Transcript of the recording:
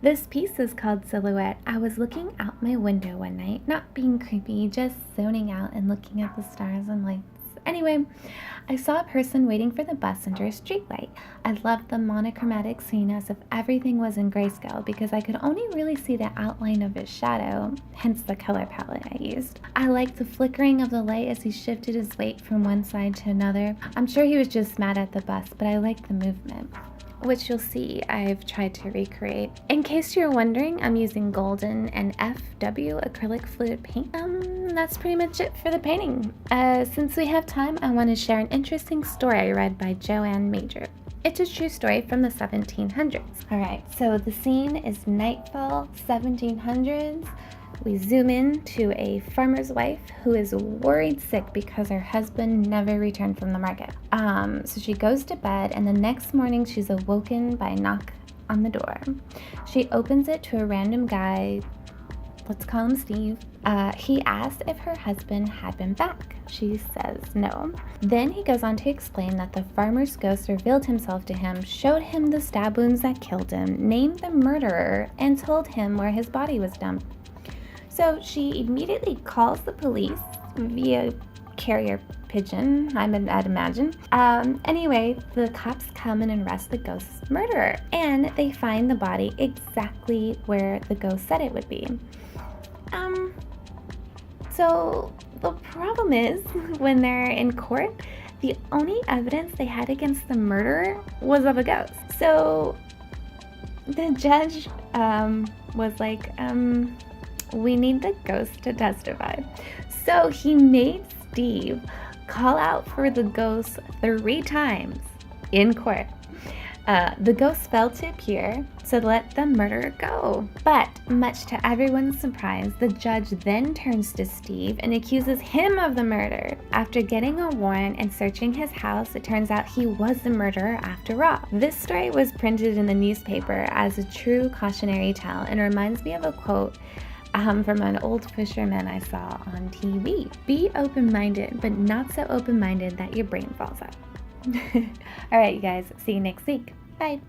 This piece is called Silhouette. I was looking out my window one night, not being creepy, just zoning out and looking at the stars and lights. Anyway, I saw a person waiting for the bus under a streetlight. I loved the monochromatic scene as if everything was in grayscale because I could only really see the outline of his shadow, hence the color palette I used. I liked the flickering of the light as he shifted his weight from one side to another. I'm sure he was just mad at the bus, but I liked the movement, which you'll see I've tried to recreate. In case you're wondering, I'm using golden and FW acrylic fluid paint. That's pretty much it for the painting. Since we have time, I want to share an interesting story I read by Joanne Major. It's a true story from the 1700s. Alright, so the scene is nightfall, 1700s. We zoom in to a farmer's wife who is worried sick because her husband never returned from the market. So she goes to bed, and the next morning she's awoken by a knock on the door. She opens it to a random guy. Let's call him Steve. He asks if her husband had been back. She says no. Then he goes on to explain that the farmer's ghost revealed himself to him, showed him the stab wounds that killed him, named the murderer, and told him where his body was dumped. So she immediately calls the police via carrier pigeon, I'd imagine. Anyway, the cops come and arrest the ghost's murderer, and they find the body exactly where the ghost said it would be. So the problem is, when they're in court, the only evidence they had against the murderer was of a ghost. So the judge was like, we need the ghost to testify. So he made Steve call out for the ghost 3 times in court. The ghost failed to appear, so let the murderer go. But much to everyone's surprise, the judge then turns to Steve and accuses him of the murder. After getting a warrant and searching his house, it turns out he was the murderer after all. This story was printed in the newspaper as a true cautionary tale and reminds me of a quote from an old fisherman I saw on TV. Be open-minded, but not so open-minded that your brain falls out. All right, you guys, see you next week. Bye.